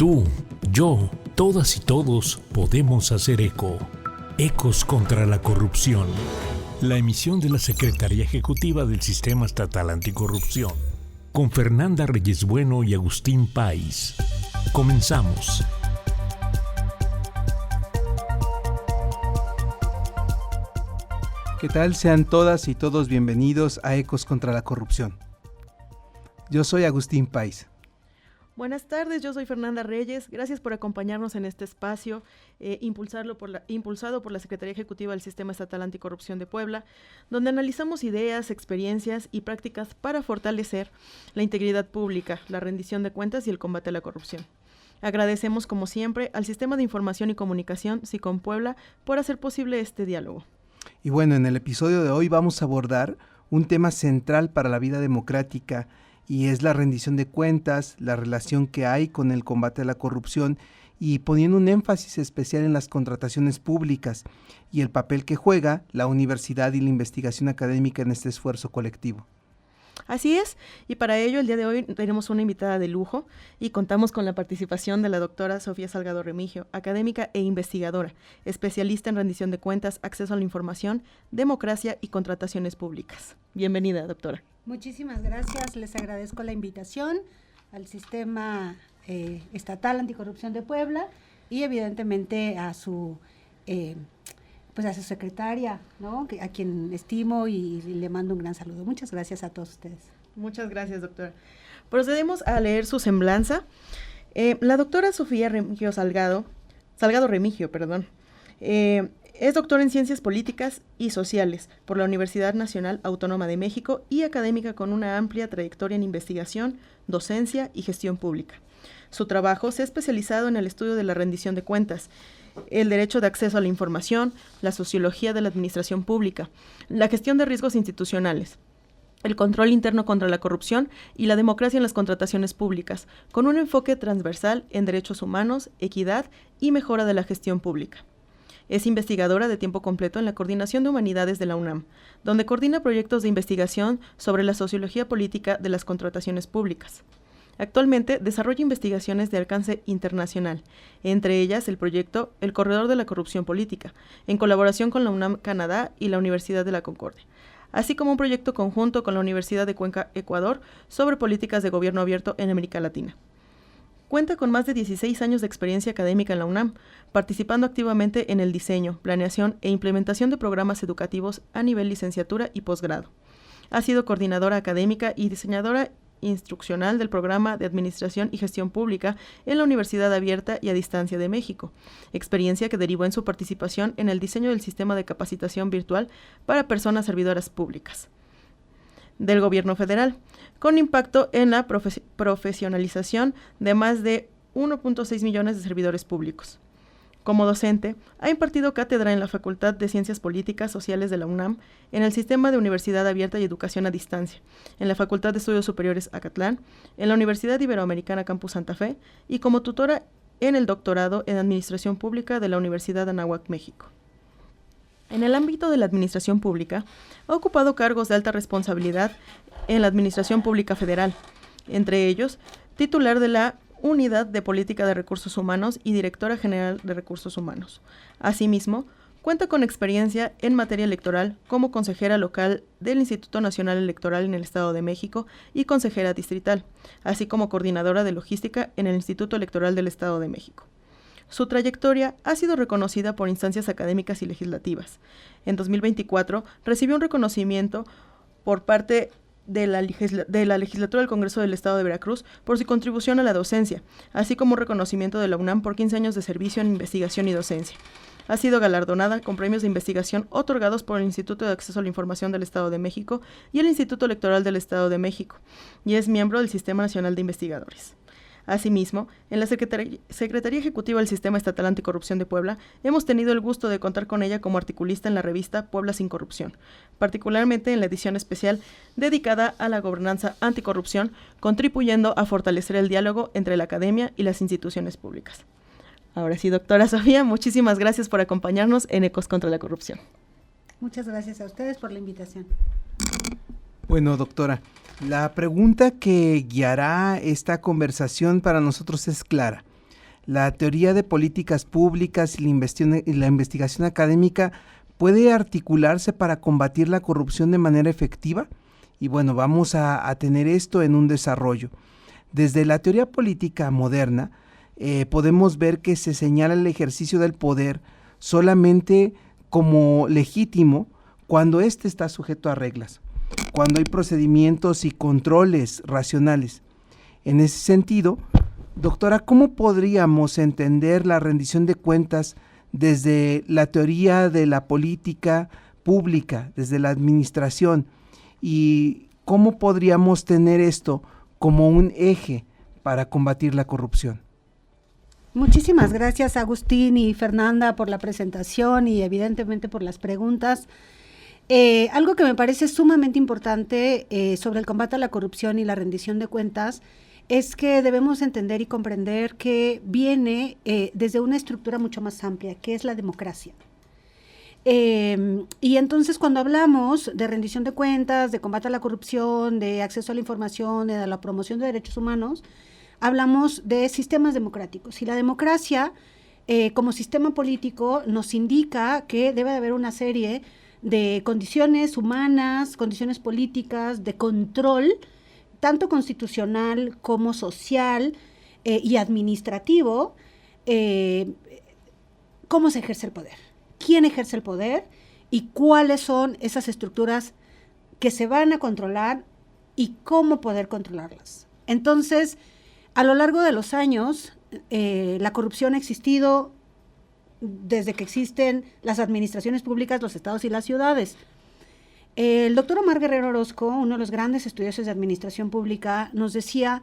Tú, yo, todas y todos podemos hacer eco. Ecos contra la corrupción. La emisión de la Secretaría Ejecutiva del Sistema Estatal Anticorrupción. Con Fernanda Reyes Bueno y Agustín Páez. Comenzamos. ¿Qué tal? Sean todas y todos bienvenidos a Ecos contra la Corrupción. Yo soy Agustín Páez. Buenas tardes, yo soy Fernanda Reyes. Gracias por acompañarnos en este espacio, impulsado por la Secretaría Ejecutiva del Sistema Estatal Anticorrupción de Puebla, donde analizamos ideas, experiencias y prácticas para fortalecer la integridad pública, la rendición de cuentas y el combate a la corrupción. Agradecemos, como siempre, al Sistema de Información y Comunicación, SICOM Puebla, por hacer posible este diálogo. Y bueno, en el episodio de hoy vamos a abordar un tema central para la vida democrática, y es la rendición de cuentas, la relación que hay con el combate a la corrupción y poniendo un énfasis especial en las contrataciones públicas y el papel que juega la universidad y la investigación académica en este esfuerzo colectivo. Así es, y para ello el día de hoy tenemos una invitada de lujo y contamos con la participación de la doctora Sofía Salgado Remigio, académica e investigadora, especialista en rendición de cuentas, acceso a la información, democracia y contrataciones públicas. Bienvenida, doctora. Muchísimas gracias, les agradezco la invitación al Sistema Estatal Anticorrupción de Puebla y evidentemente a su secretaria, ¿no? A quien estimo y le mando un gran saludo. Muchas gracias a todos ustedes. Muchas gracias, doctora. Procedemos a leer su semblanza. La doctora Sofía Salgado Remigio, es doctora en Ciencias Políticas y Sociales por la Universidad Nacional Autónoma de México y académica con una amplia trayectoria en investigación, docencia y gestión pública. Su trabajo se ha especializado en el estudio de la rendición de cuentas, el derecho de acceso a la información, la sociología de la administración pública, la gestión de riesgos institucionales, el control interno contra la corrupción y la democracia en las contrataciones públicas, con un enfoque transversal en derechos humanos, equidad y mejora de la gestión pública. Es investigadora de tiempo completo en la Coordinación de Humanidades de la UNAM, donde coordina proyectos de investigación sobre la sociología política de las contrataciones públicas. Actualmente desarrolla investigaciones de alcance internacional, entre ellas el proyecto El Corredor de la Corrupción Política, en colaboración con la UNAM Canadá y la Universidad de la Concordia, así como un proyecto conjunto con la Universidad de Cuenca, Ecuador, sobre políticas de gobierno abierto en América Latina. Cuenta con más de 16 años de experiencia académica en la UNAM, participando activamente en el diseño, planeación e implementación de programas educativos a nivel licenciatura y posgrado. Ha sido coordinadora académica y diseñadora instruccional del Programa de Administración y Gestión Pública en la Universidad Abierta y a Distancia de México, experiencia que derivó en su participación en el diseño del sistema de capacitación virtual para personas servidoras públicas del Gobierno Federal, con impacto en la profesionalización de más de 1.6 millones de servidores públicos. Como docente, ha impartido cátedra en la Facultad de Ciencias Políticas Sociales de la UNAM, en el Sistema de Universidad Abierta y Educación a Distancia, en la Facultad de Estudios Superiores Acatlán, en la Universidad Iberoamericana Campus Santa Fe y como tutora en el doctorado en Administración Pública de la Universidad de Anáhuac, México. En el ámbito de la administración pública, ha ocupado cargos de alta responsabilidad en la Administración Pública Federal, entre ellos, titular de la Unidad de Política de Recursos Humanos y Directora General de Recursos Humanos. Asimismo, cuenta con experiencia en materia electoral como consejera local del Instituto Nacional Electoral en el Estado de México y consejera distrital, así como coordinadora de logística en el Instituto Electoral del Estado de México. Su trayectoria ha sido reconocida por instancias académicas y legislativas. En 2024 recibió un reconocimiento por parte de la Legislatura del Congreso del Estado de Veracruz por su contribución a la docencia, así como un reconocimiento de la UNAM por 15 años de servicio en investigación y docencia. Ha sido galardonada con premios de investigación otorgados por el Instituto de Acceso a la Información del Estado de México y el Instituto Electoral del Estado de México, y es miembro del Sistema Nacional de Investigadores. Asimismo, en la Secretaría Ejecutiva del Sistema Estatal Anticorrupción de Puebla, hemos tenido el gusto de contar con ella como articulista en la revista Puebla sin Corrupción, particularmente en la edición especial dedicada a la gobernanza anticorrupción, contribuyendo a fortalecer el diálogo entre la academia y las instituciones públicas. Ahora sí, doctora Sofía, muchísimas gracias por acompañarnos en Ecos contra la Corrupción. Muchas gracias a ustedes por la invitación. Bueno, doctora, la pregunta que guiará esta conversación para nosotros es clara. La teoría de políticas públicas y la investigación académica puede articularse para combatir la corrupción de manera efectiva. Y bueno, vamos a tener esto en un desarrollo. Desde la teoría política moderna, podemos ver que se señala el ejercicio del poder solamente como legítimo cuando éste está sujeto a reglas, cuando hay procedimientos y controles racionales. En ese sentido, doctora, ¿cómo podríamos entender la rendición de cuentas desde la teoría de la política pública, desde la administración? ¿Y cómo podríamos tener esto como un eje para combatir la corrupción? Muchísimas gracias, Agustín y Fernanda, por la presentación y evidentemente por las preguntas. Algo que me parece sumamente importante sobre el combate a la corrupción y la rendición de cuentas es que debemos entender y comprender que viene desde una estructura mucho más amplia, que es la democracia. Y entonces cuando hablamos de rendición de cuentas, de combate a la corrupción, de acceso a la información, de la promoción de derechos humanos, hablamos de sistemas democráticos. Y la democracia, como sistema político, nos indica que debe de haber una serie de condiciones humanas, condiciones políticas, de control, tanto constitucional como social y administrativo, cómo se ejerce el poder, quién ejerce el poder y cuáles son esas estructuras que se van a controlar y cómo poder controlarlas. Entonces, a lo largo de los años, la corrupción ha existido desde que existen las administraciones públicas, los estados y las ciudades. El doctor Omar Guerrero Orozco, uno de los grandes estudiosos de administración pública, nos decía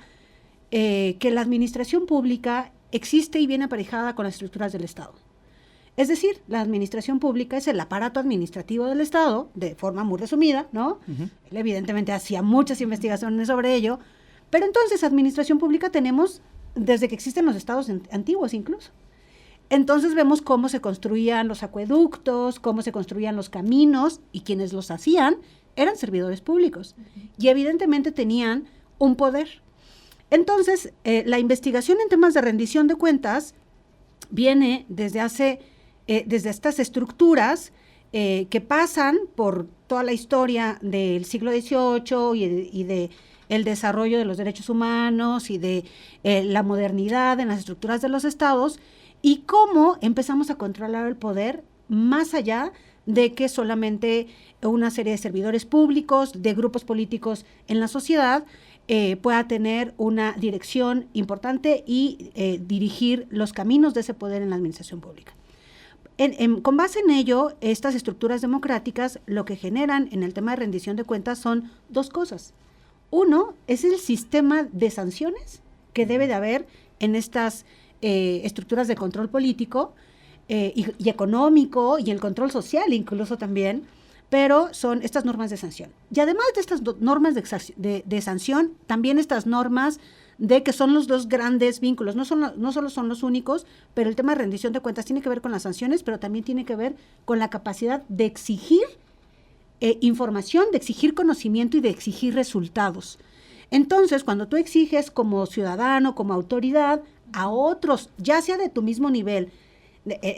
que la administración pública existe y viene aparejada con las estructuras del Estado. Es decir, la administración pública es el aparato administrativo del Estado, de forma muy resumida, ¿no? Uh-huh. Él evidentemente hacía muchas investigaciones sobre ello, pero entonces administración pública tenemos desde que existen los estados antiguos incluso. Entonces vemos cómo se construían los acueductos, cómo se construían los caminos, y quienes los hacían eran servidores públicos, y evidentemente tenían un poder. Entonces, la investigación en temas de rendición de cuentas viene desde estas estructuras que pasan por toda la historia del siglo XVIII y de el desarrollo de los derechos humanos y de la modernidad en las estructuras de los estados, y cómo empezamos a controlar el poder más allá de que solamente una serie de servidores públicos, de grupos políticos en la sociedad, pueda tener una dirección importante y dirigir los caminos de ese poder en la administración pública. Con base en ello, estas estructuras democráticas lo que generan en el tema de rendición de cuentas son dos cosas. Uno es el sistema de sanciones que debe de haber en estas estructuras de control político y económico, y el control social incluso también, pero son estas normas de sanción. Y además de estas normas de sanción, también estas normas de que son los dos grandes vínculos, no solo son los únicos, pero el tema de rendición de cuentas tiene que ver con las sanciones, pero también tiene que ver con la capacidad de exigir información, de exigir conocimiento y de exigir resultados. Entonces, cuando tú exiges como ciudadano, como autoridad, a otros, ya sea de tu mismo nivel,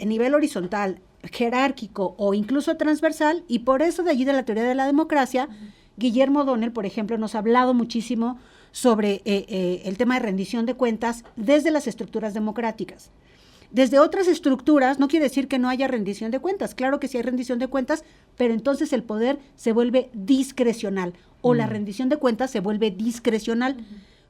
nivel horizontal, jerárquico o incluso transversal, y por eso de allí de la teoría de la democracia, Guillermo O'Donnell, por ejemplo, nos ha hablado muchísimo sobre el tema de rendición de cuentas desde las estructuras democráticas. Desde otras estructuras no quiere decir que no haya rendición de cuentas, claro que sí hay rendición de cuentas, pero entonces el poder se vuelve discrecional, o la rendición de cuentas se vuelve discrecional.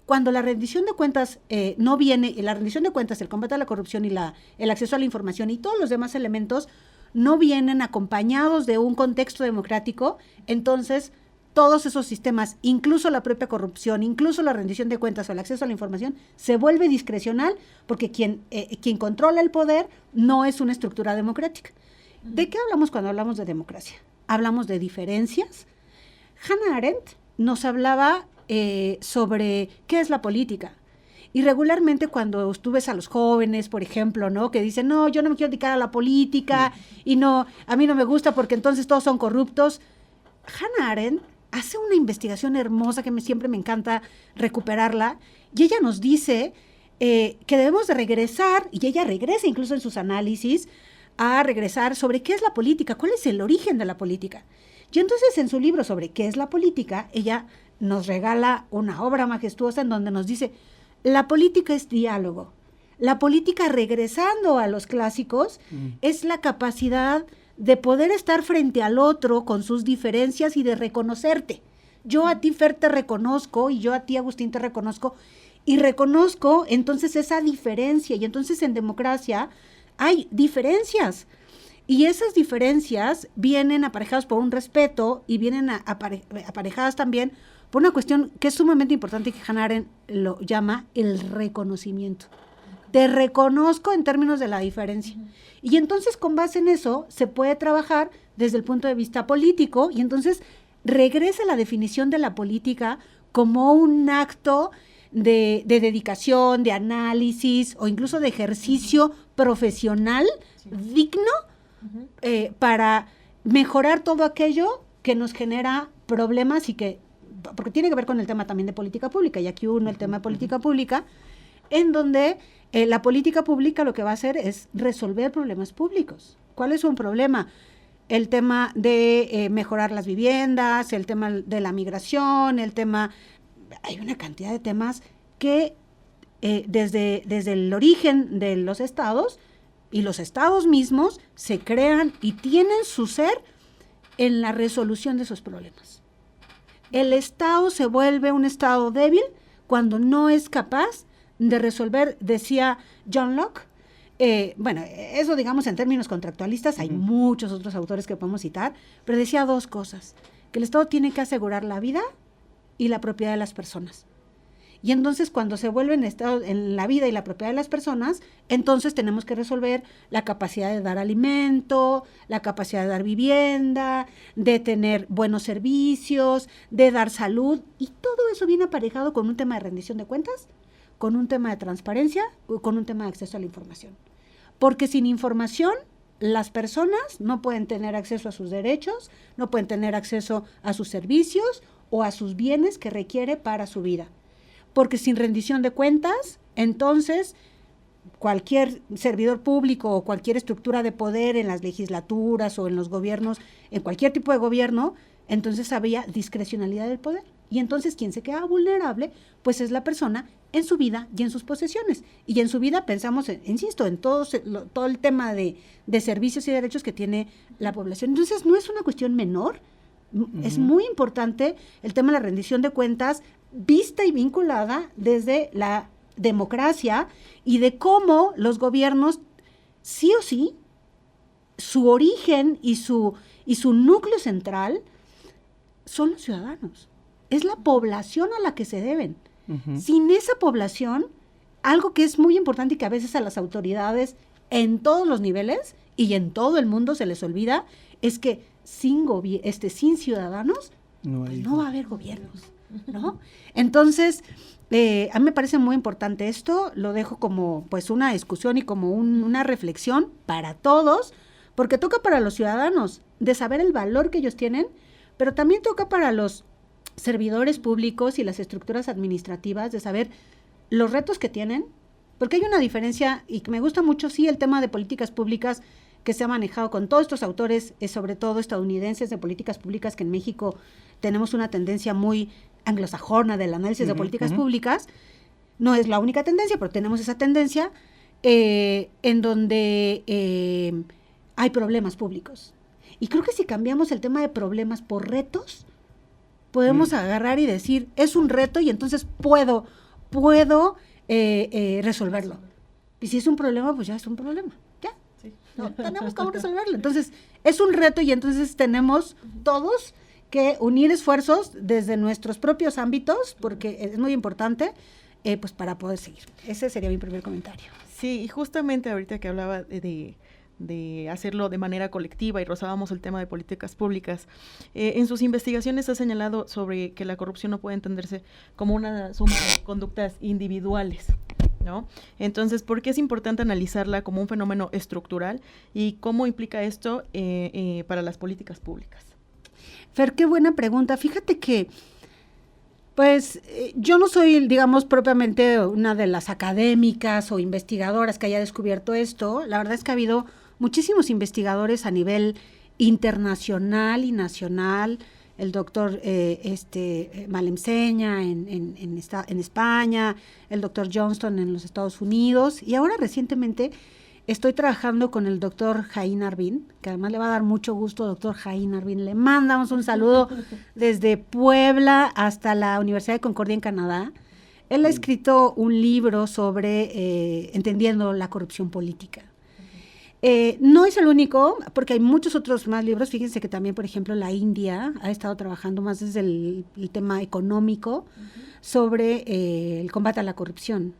Cuando la rendición de cuentas no viene, la rendición de cuentas, el combate a la corrupción y el acceso a la información y todos los demás elementos no vienen acompañados de un contexto democrático, entonces todos esos sistemas, incluso la propia corrupción, incluso la rendición de cuentas o el acceso a la información, se vuelve discrecional porque quien controla el poder no es una estructura democrática. ¿De qué hablamos cuando hablamos de democracia? Hablamos de diferencias. Hannah Arendt nos hablaba sobre qué es la política. Y regularmente cuando tú ves a los jóvenes, por ejemplo, ¿no?, que dicen, no, yo no me quiero dedicar a la política, y no, a mí no me gusta porque entonces todos son corruptos. Hannah Arendt hace una investigación hermosa que siempre me encanta recuperarla, y ella nos dice que debemos de regresar, y ella regresa incluso en sus análisis, a regresar sobre qué es la política, cuál es el origen de la política. Y entonces en su libro sobre qué es la política, ella nos regala una obra majestuosa en donde nos dice, la política es diálogo. La política, regresando a los clásicos, es la capacidad de poder estar frente al otro con sus diferencias y de reconocerte. Yo a ti, Fer, te reconozco, y yo a ti, Agustín, te reconozco, y reconozco entonces esa diferencia. Y entonces en democracia hay diferencias, y esas diferencias vienen aparejadas por un respeto y vienen aparejadas también por una cuestión que es sumamente importante, que Hannah Arendt lo llama el reconocimiento. Te reconozco en términos de la diferencia. Y entonces con base en eso se puede trabajar desde el punto de vista político, y entonces regresa la definición de la política como un acto de dedicación, de análisis o incluso de ejercicio profesional digno para mejorar todo aquello que nos genera problemas, y que, porque tiene que ver con el tema también de política pública, y aquí uno el tema de política pública, en donde la política pública lo que va a hacer es resolver problemas públicos. ¿Cuál es un problema? El tema de mejorar las viviendas, el tema de la migración, el tema... Hay una cantidad de temas que desde el origen de los estados, y los estados mismos se crean y tienen su ser en la resolución de esos problemas. El estado se vuelve un estado débil cuando no es capaz de resolver, decía John Locke. Bueno, eso digamos en términos contractualistas, hay muchos otros autores que podemos citar, pero decía dos cosas: que el Estado tiene que asegurar la vida y la propiedad de las personas. Y entonces cuando se vuelve en la vida y la propiedad de las personas, entonces tenemos que resolver la capacidad de dar alimento, la capacidad de dar vivienda, de tener buenos servicios, de dar salud, y todo eso viene aparejado con un tema de rendición de cuentas, con un tema de transparencia, con un tema de acceso a la información. Porque sin información, las personas no pueden tener acceso a sus derechos, no pueden tener acceso a sus servicios o a sus bienes que requiere para su vida. Porque sin rendición de cuentas, entonces cualquier servidor público o cualquier estructura de poder en las legislaturas o en los gobiernos, en cualquier tipo de gobierno, entonces había discrecionalidad del poder. Y entonces quien se queda vulnerable, pues es la persona en su vida y en sus posesiones. Y en su vida pensamos, insisto, en todo el tema de servicios y derechos que tiene la población. Entonces no es una cuestión menor, es muy importante el tema de la rendición de cuentas, vista y vinculada desde la democracia, y de cómo los gobiernos, sí o sí, su origen y su núcleo central son los ciudadanos. Es la población a la que se deben. Sin esa población, algo que es muy importante y que a veces a las autoridades en todos los niveles y en todo el mundo se les olvida, es que sin ciudadanos no va a haber gobiernos, ¿no? Entonces, a mí me parece muy importante esto, lo dejo como pues una discusión y como una reflexión para todos, porque toca para los ciudadanos de saber el valor que ellos tienen, pero también toca para los servidores públicos y las estructuras administrativas de saber los retos que tienen, porque hay una diferencia, y que me gusta mucho, sí, el tema de políticas públicas que se ha manejado con todos estos autores, sobre todo estadounidenses, de políticas públicas, que en México tenemos una tendencia muy anglosajona del análisis de políticas públicas. No es la única tendencia, pero tenemos esa tendencia en donde hay problemas públicos. Y creo que si cambiamos el tema de problemas por retos, podemos agarrar y decir, es un reto y entonces puedo resolverlo. Y si es un problema, pues ya es un problema. Ya. Sí. No, tenemos cómo resolverlo. Entonces, es un reto y entonces tenemos todos que unir esfuerzos desde nuestros propios ámbitos, porque es muy importante, pues para poder seguir. Ese sería mi primer comentario. Sí, y justamente ahorita que hablaba de hacerlo de manera colectiva y rozábamos el tema de políticas públicas, en sus investigaciones ha señalado sobre que la corrupción no puede entenderse como una suma de conductas individuales, ¿no? Entonces, ¿por qué es importante analizarla como un fenómeno estructural y cómo implica esto para las políticas públicas? Fer, qué buena pregunta. Fíjate que Pues yo no soy, digamos, propiamente una de las académicas o investigadoras que haya descubierto esto. La verdad es que ha habido muchísimos investigadores a nivel internacional y nacional. El doctor Malemseña en España, el doctor Johnston en los Estados Unidos, y ahora recientemente estoy trabajando con el doctor Jaín Arvin, que además le va a dar mucho gusto, doctor Jaín Arvin. Le mandamos un saludo desde Puebla hasta la Universidad de Concordia en Canadá. Él ha escrito un libro sobre entendiendo la corrupción política. No es el único, porque hay muchos otros más libros. Fíjense que también, por ejemplo, la India ha estado trabajando más desde el tema económico sobre el combate a la corrupción,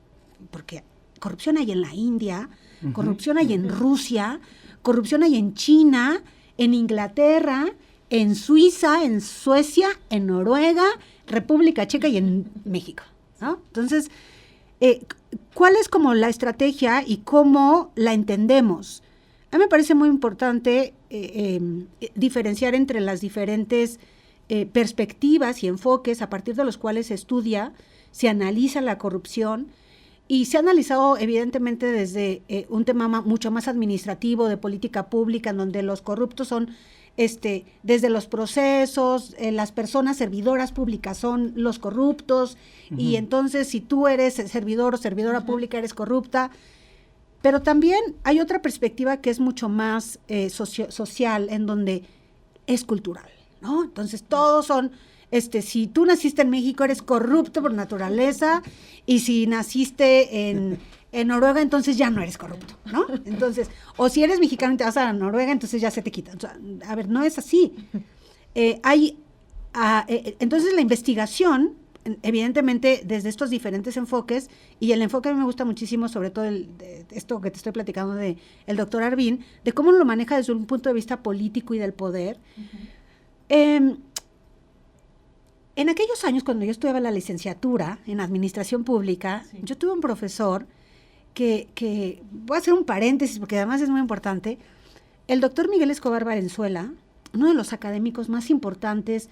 porque corrupción hay en la India, corrupción hay en Rusia, corrupción hay en China, en Inglaterra, en Suiza, en Suecia, en Noruega, República Checa y en México, ¿no? Entonces, ¿cuál es como la estrategia y cómo la entendemos? A mí me parece muy importante diferenciar entre las diferentes perspectivas y enfoques a partir de los cuales se estudia, se analiza la corrupción, y se ha analizado evidentemente desde un tema mucho más administrativo, de política pública, en donde los corruptos son desde los procesos, las personas servidoras públicas son los corruptos, y entonces si tú eres servidor o servidora pública eres corrupta. Pero también hay otra perspectiva que es mucho más social, en donde es cultural, ¿no? Entonces todos son, si tú naciste en México eres corrupto por naturaleza, y si naciste en Noruega entonces ya no eres corrupto, ¿no? Entonces, o si eres mexicano y te vas a Noruega entonces ya se te quita. O sea, a ver, no es así. Entonces la investigación, evidentemente desde estos diferentes enfoques, y el enfoque a mí me gusta muchísimo, sobre todo esto que te estoy platicando de el doctor Arvin, de cómo lo maneja desde un punto de vista político y del poder. En aquellos años, cuando yo estudiaba la licenciatura en Administración Pública, yo tuve un profesor que voy a hacer un paréntesis porque además es muy importante, el doctor Miguel Escobar Valenzuela, uno de los académicos más importantes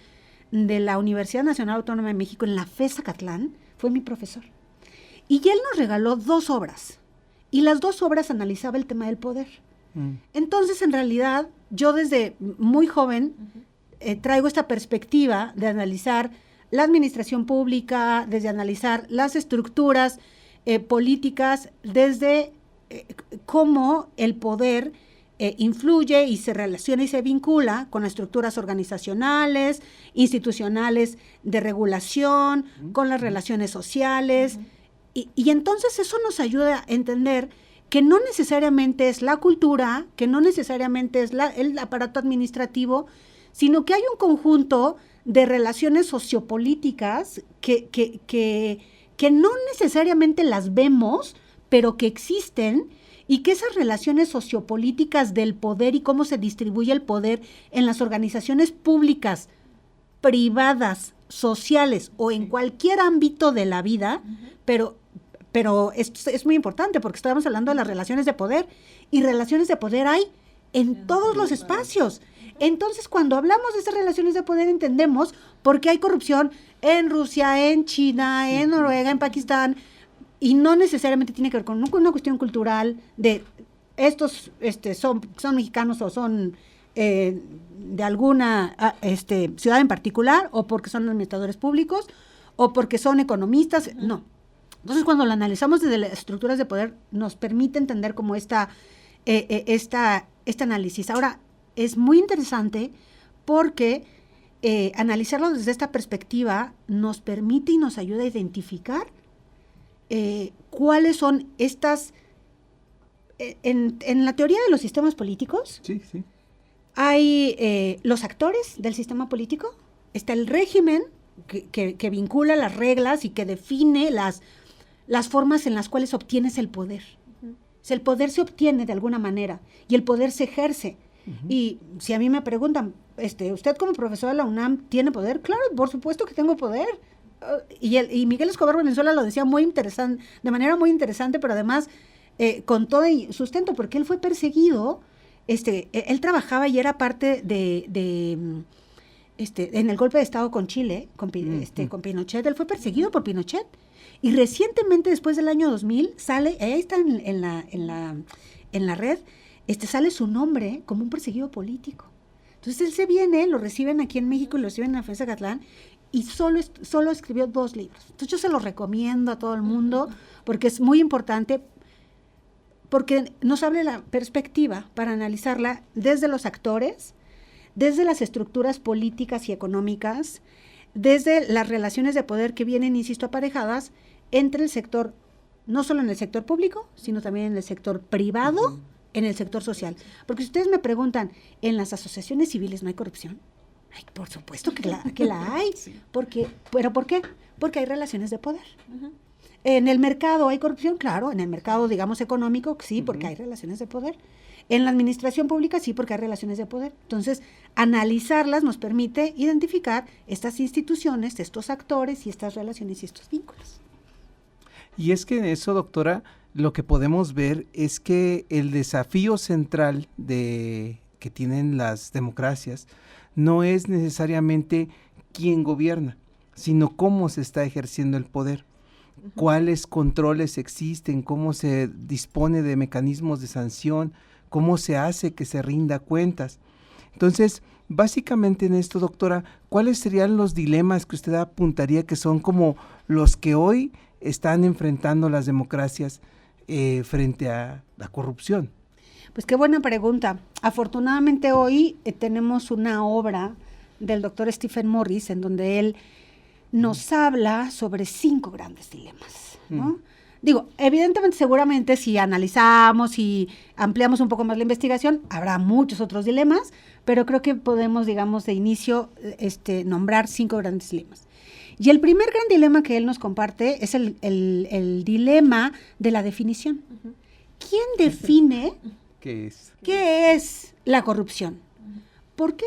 de la Universidad Nacional Autónoma de México en la FES Zacatlán, fue mi profesor. Y él nos regaló 2 obras, y las 2 obras analizaba el tema del poder. Entonces, en realidad, yo desde muy joven traigo esta perspectiva de analizar la administración pública, desde analizar las estructuras políticas, desde cómo el poder influye y se relaciona y se vincula con estructuras organizacionales, institucionales de regulación, con las relaciones sociales, y entonces eso nos ayuda a entender que no necesariamente es la cultura, que no necesariamente es el aparato administrativo, sino que hay un conjunto de relaciones sociopolíticas que no necesariamente las vemos, pero que existen, y que esas relaciones sociopolíticas del poder y cómo se distribuye el poder en las organizaciones públicas, privadas, sociales o en cualquier ámbito de la vida, pero esto es muy importante porque estamos hablando de las relaciones de poder, y relaciones de poder hay en todos los espacios. Entonces, cuando hablamos de esas relaciones de poder, entendemos por qué hay corrupción en Rusia, en China, en Noruega, en Pakistán, y no necesariamente tiene que ver con una cuestión cultural de estos son mexicanos o son de alguna ciudad en particular, o porque son administradores públicos, o porque son economistas, no. Entonces, cuando lo analizamos desde las estructuras de poder, nos permite entender como este análisis. Ahora, es muy interesante porque analizarlo desde esta perspectiva nos permite y nos ayuda a identificar cuáles son estas... En la teoría de los sistemas políticos, hay los actores del sistema político, está el régimen que vincula las reglas y que define las formas en las cuales obtienes el poder. O sea, el poder se obtiene de alguna manera y el poder se ejerce. Y si a mí me preguntan, ¿usted como profesor de la UNAM tiene poder? Claro, por supuesto que tengo poder. Y Miguel Escobar Valenzuela lo decía muy interesante, de manera muy interesante, pero además con todo sustento, porque él fue perseguido, él trabajaba y era parte en el golpe de Estado con Chile, con Pinochet, él fue perseguido por Pinochet. Y recientemente, después del año 2000, sale, ahí está en la red, sale su nombre como un perseguido político. Entonces él se viene, lo reciben aquí en México y lo reciben en la Defensa de Catlán, y solo escribió 2 libros. Entonces yo se los recomiendo a todo el mundo, porque es muy importante, porque nos abre la perspectiva para analizarla desde los actores, desde las estructuras políticas y económicas, desde las relaciones de poder que vienen, insisto, aparejadas entre el sector, no solo en el sector público, sino también en el sector privado, en el sector social. Porque si ustedes me preguntan, ¿en las asociaciones civiles no hay corrupción? Ay, por supuesto que la hay. Sí. ¿Pero por qué? Porque hay relaciones de poder. ¿En el mercado hay corrupción? Claro, en el mercado, digamos, económico, sí, porque hay relaciones de poder. En la administración pública, sí, porque hay relaciones de poder. Entonces, analizarlas nos permite identificar estas instituciones, estos actores y estas relaciones y estos vínculos. Y es que en eso, doctora, lo que podemos ver es que el desafío central que tienen las democracias no es necesariamente quién gobierna, sino cómo se está ejerciendo el poder. Cuáles controles existen, cómo se dispone de mecanismos de sanción, cómo se hace que se rinda cuentas. Entonces, básicamente en esto, doctora, ¿cuáles serían los dilemas que usted apuntaría que son como los que hoy están enfrentando las democracias frente a la corrupción? Pues qué buena pregunta. Afortunadamente hoy tenemos una obra del doctor Stephen Morris en donde él nos habla sobre 5 grandes dilemas, ¿no? Digo, evidentemente, seguramente si analizamos y ampliamos un poco más la investigación, habrá muchos otros dilemas, pero creo que podemos, digamos, de inicio, nombrar 5 grandes dilemas. Y el primer gran dilema que él nos comparte es el dilema de la definición. ¿Quién define qué es la corrupción? ¿Por qué?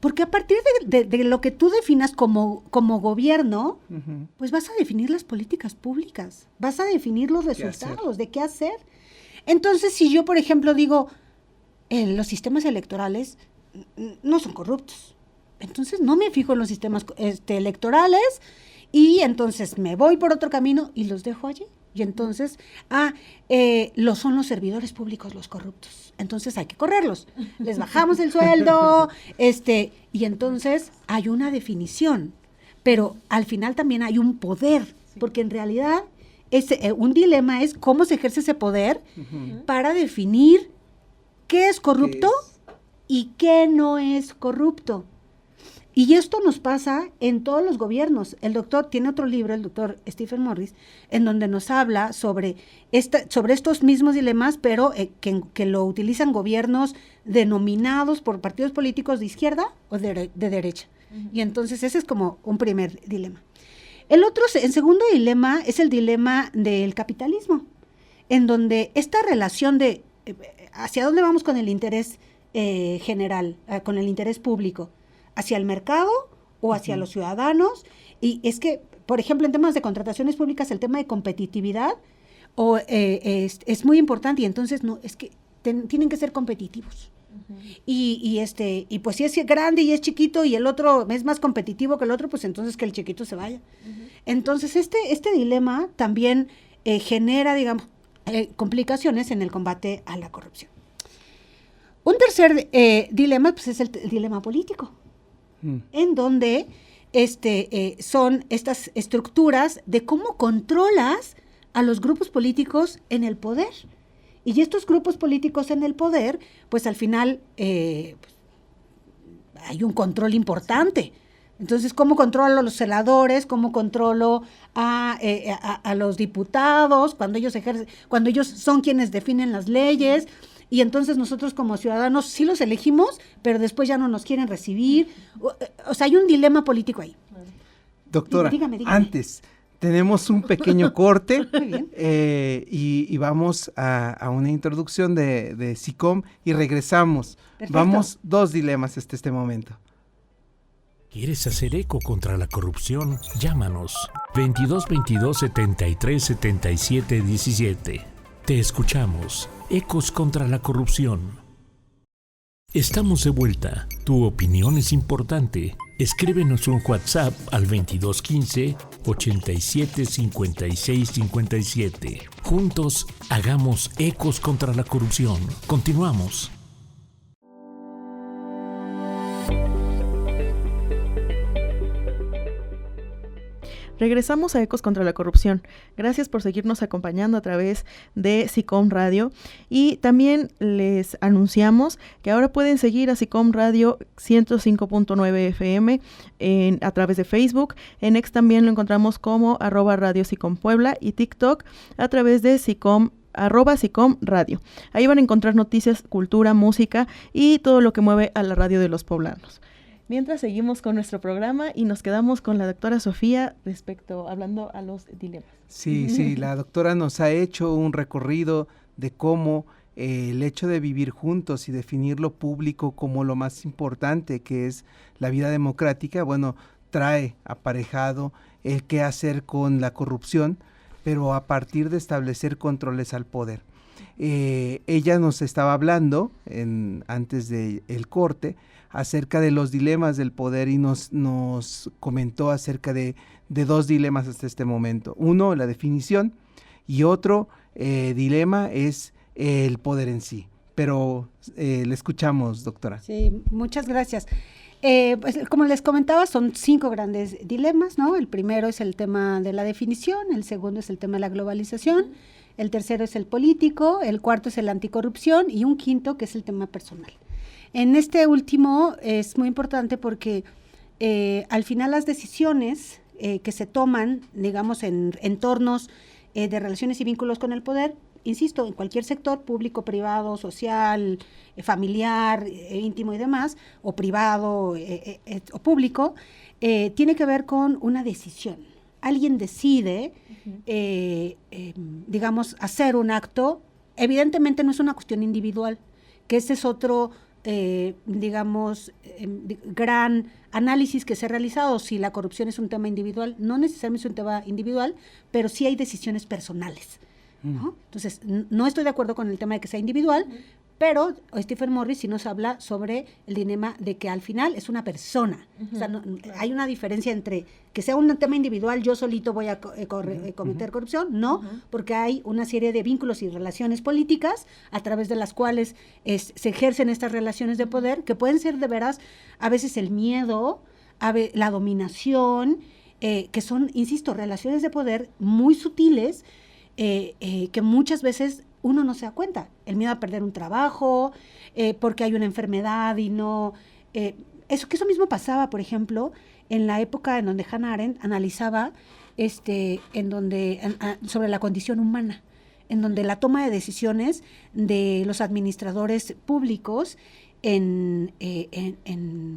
Porque a partir de lo que tú definas como gobierno, pues vas a definir las políticas públicas, vas a definir los resultados de qué hacer. Entonces, si yo, por ejemplo, digo, los sistemas electorales no son corruptos, entonces no me fijo en los sistemas electorales y entonces me voy por otro camino y los dejo allí. Y entonces, son los servidores públicos los corruptos. Entonces hay que correrlos. Les bajamos el sueldo, y entonces hay una definición. Pero al final también hay un poder, porque en realidad un dilema es cómo se ejerce ese poder para definir qué es corrupto y qué no es corrupto. Y esto nos pasa en todos los gobiernos. El doctor tiene otro libro, el doctor Stephen Morris, en donde nos habla sobre estos mismos dilemas, pero que lo utilizan gobiernos denominados por partidos políticos de izquierda o de derecha. Y entonces ese es como un primer dilema. El segundo dilema es el dilema del capitalismo, en donde esta relación de hacia dónde vamos con el interés general, con el interés público, hacia el mercado o hacia los ciudadanos. Y es que, por ejemplo, en temas de contrataciones públicas, el tema de competitividad es muy importante, y entonces no es que tienen que ser competitivos. Y pues si es grande y es chiquito y el otro es más competitivo que el otro, pues entonces que el chiquito se vaya. Entonces este dilema también genera, digamos, complicaciones en el combate a la corrupción. Un tercer dilema, pues es el dilema político, en donde son estas estructuras de cómo controlas a los grupos políticos en el poder. Y estos grupos políticos en el poder, pues al final pues, hay un control importante. Entonces, ¿cómo controlo a los senadores? ¿Cómo controlo a los diputados cuando ellos son quienes definen las leyes? Y entonces nosotros como ciudadanos sí los elegimos, pero después ya no nos quieren recibir. O sea, hay un dilema político ahí. Doctora, dígame. Antes tenemos un pequeño corte. Muy bien. Y vamos a una introducción de SICOM y regresamos. Perfecto. Vamos 2 dilemas este momento. ¿Quieres hacer eco contra la corrupción? Llámanos 2222 73 77 17. Te escuchamos. Ecos contra la corrupción. Estamos de vuelta. Tu opinión es importante. Escríbenos un WhatsApp al 2215 87 56 57. Juntos hagamos ecos contra la corrupción. Continuamos. Regresamos a Ecos contra la Corrupción. Gracias por seguirnos acompañando a través de SICOM Radio. Y también les anunciamos que ahora pueden seguir a SICOM Radio 105.9 FM a través de Facebook. En X también lo encontramos como @Radio SICOM Puebla y TikTok a través de SICOM Radio. Ahí van a encontrar noticias, cultura, música y todo lo que mueve a la radio de los poblanos. Mientras seguimos con nuestro programa y nos quedamos con la doctora Sofía hablando a los dilemas. Sí, la doctora nos ha hecho un recorrido de cómo el hecho de vivir juntos y definir lo público como lo más importante, que es la vida democrática, bueno, trae aparejado el qué hacer con la corrupción, pero a partir de establecer controles al poder. Ella nos estaba hablando antes del corte acerca de los dilemas del poder y nos comentó acerca de dos dilemas hasta este momento. Uno, la definición, y otro dilema es el poder en sí. Pero le escuchamos, doctora. Sí, muchas gracias. Pues, como les comentaba, son 5 grandes dilemas, ¿no? El primero es el tema de la definición, el segundo es el tema de la globalización, el tercero es el político, el cuarto es el anticorrupción y un quinto que es el tema personal. En este último es muy importante porque al final las decisiones que se toman, digamos, en entornos de relaciones y vínculos con el poder, insisto, en cualquier sector, público, privado, social, familiar, íntimo y demás, o privado o público, tiene que ver con una decisión. Alguien decide, digamos, hacer un acto. Evidentemente no es una cuestión individual, que ese es otro gran análisis que se ha realizado. Si la corrupción es un tema individual, no necesariamente es un tema individual, pero sí hay decisiones personales, ¿no? Entonces, no estoy de acuerdo con el tema de que sea individual, pero Stephen Morris sí nos habla sobre el dilema de que al final es una persona. O sea, hay una diferencia entre que sea un tema individual, yo solito voy a cometer corrupción, no, porque hay una serie de vínculos y relaciones políticas a través de las cuales se ejercen estas relaciones de poder, que pueden ser de veras a veces el miedo, la dominación, que son, insisto, relaciones de poder muy sutiles, que muchas veces uno no se da cuenta. El miedo a perder un trabajo, porque hay una enfermedad y no... Eso mismo pasaba, por ejemplo, en la época en donde Hannah Arendt analizaba sobre la condición humana, en donde la toma de decisiones de los administradores públicos en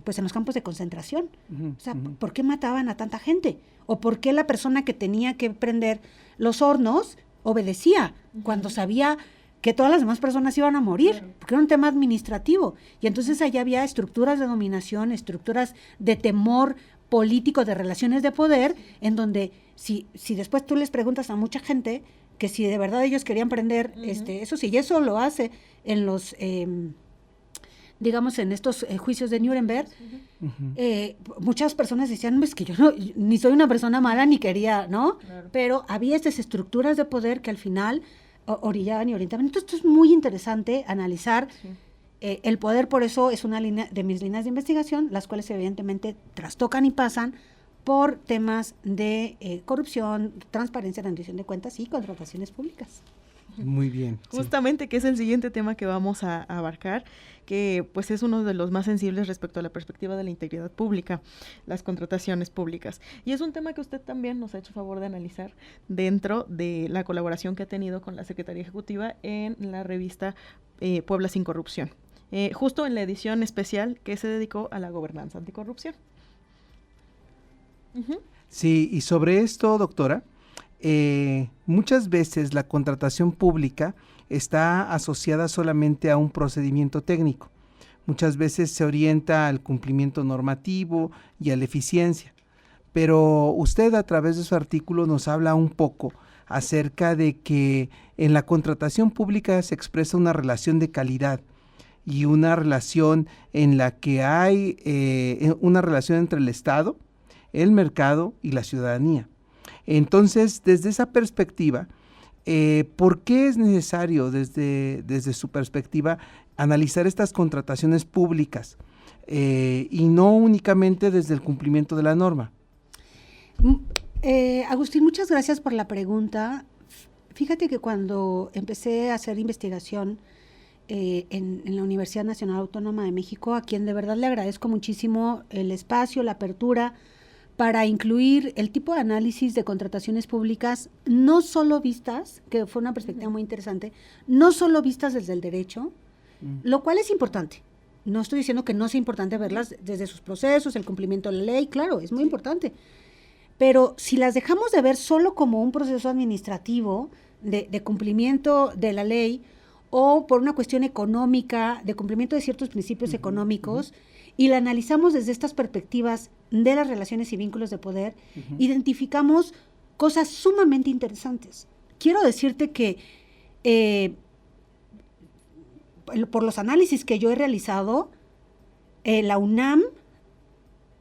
los campos de concentración. O sea, ¿por qué mataban a tanta gente? ¿O por qué la persona que tenía que prender los hornos obedecía cuando sabía que todas las demás personas iban a morir? Porque era un tema administrativo. Y entonces allá había estructuras de dominación, estructuras de temor político, de relaciones de poder, en donde si después tú les preguntas a mucha gente que si de verdad ellos querían prender eso, sí, y eso lo hace en los... digamos, en estos juicios de Nuremberg, muchas personas decían, pues que yo ni soy una persona mala, ni quería, ¿no? Claro. Pero había estas estructuras de poder que al final orillaban y orientaban. Entonces, esto es muy interesante analizar el poder. Por eso es una de mis líneas de investigación, las cuales evidentemente trastocan y pasan por temas de corrupción, transparencia, rendición de cuentas y contrataciones públicas. Muy bien. Justamente, sí, que es el siguiente tema que vamos a abarcar, que pues es uno de los más sensibles respecto a la perspectiva de la integridad pública, las contrataciones públicas. Y es un tema que usted también nos ha hecho favor de analizar dentro de la colaboración que ha tenido con la Secretaría Ejecutiva en la revista Puebla sin Corrupción, justo en la edición especial que se dedicó a la gobernanza anticorrupción. Sí, y sobre esto, doctora, muchas veces la contratación pública está asociada solamente a un procedimiento técnico. Muchas veces se orienta al cumplimiento normativo y a la eficiencia. Pero usted a través de su artículo nos habla un poco acerca de que en la contratación pública se expresa una relación de calidad y una relación en la que hay una relación entre el Estado, el mercado y la ciudadanía. Entonces, desde esa perspectiva, ¿por qué es necesario desde su perspectiva analizar estas contrataciones públicas y no únicamente desde el cumplimiento de la norma? Agustín, muchas gracias por la pregunta. Fíjate que cuando empecé a hacer investigación en la Universidad Nacional Autónoma de México, a quien de verdad le agradezco muchísimo el espacio, la apertura, para incluir el tipo de análisis de contrataciones públicas, no solo vistas, que fue una perspectiva muy interesante, no solo vistas desde el derecho, lo cual es importante. No estoy diciendo que no sea importante verlas desde sus procesos, el cumplimiento de la ley, claro, es muy importante. Pero si las dejamos de ver solo como un proceso administrativo de cumplimiento de la ley o por una cuestión económica, de cumplimiento de ciertos principios económicos, y la analizamos desde estas perspectivas de las relaciones y vínculos de poder, identificamos cosas sumamente interesantes. Quiero decirte que por los análisis que yo he realizado, la UNAM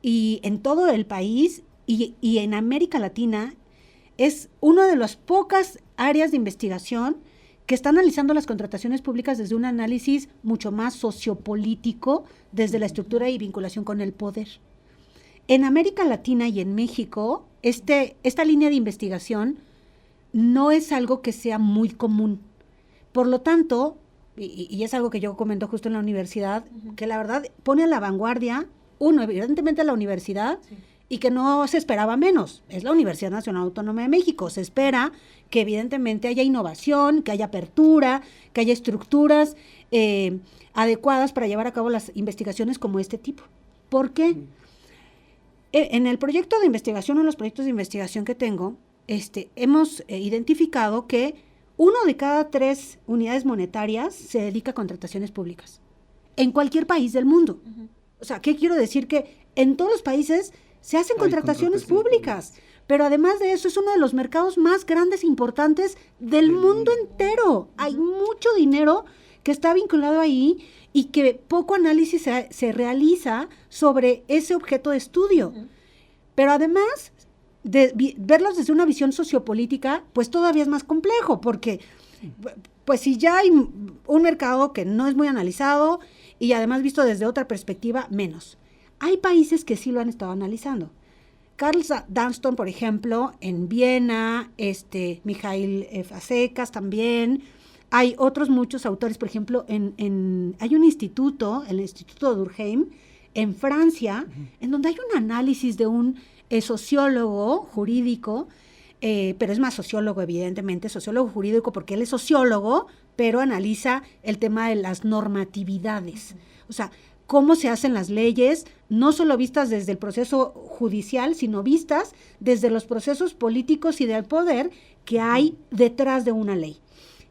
y en todo el país y en América Latina es una de las pocas áreas de investigación que está analizando las contrataciones públicas desde un análisis mucho más sociopolítico, desde la estructura y vinculación con el poder. En América Latina y en México, esta línea de investigación no es algo que sea muy común. Por lo tanto, y es algo que yo comento justo en la universidad, que la verdad pone a la vanguardia, evidentemente a la universidad, y que no se esperaba menos. Es la Universidad Nacional Autónoma de México. Se espera que evidentemente haya innovación, que haya apertura, que haya estructuras adecuadas para llevar a cabo las investigaciones como este tipo. ¿Por qué? En el proyecto de investigación o en los proyectos de investigación que tengo, hemos identificado que 1 de cada 3 unidades monetarias se dedica a contrataciones públicas. En cualquier país del mundo. O sea, ¿qué quiero decir? Que en todos los países se hacen contrataciones públicas, pero además de eso es uno de los mercados más grandes e importantes del mundo entero. Hay mucho dinero que está vinculado ahí y que poco análisis se realiza sobre ese objeto de estudio. Pero además de verlos desde una visión sociopolítica, pues todavía es más complejo, porque pues si ya hay un mercado que no es muy analizado y además visto desde otra perspectiva, menos. Hay países que sí lo han estado analizando. Carl Dunston, por ejemplo, en Viena, Mijail Fazekas también. Hay otros muchos autores, por ejemplo, hay un instituto, el Instituto Durkheim, en Francia, en donde hay un análisis de un sociólogo jurídico, pero es más sociólogo, evidentemente, sociólogo jurídico, porque él es sociólogo, pero analiza el tema de las normatividades. O sea, cómo se hacen las leyes, no solo vistas desde el proceso judicial, sino vistas desde los procesos políticos y del poder que hay detrás de una ley.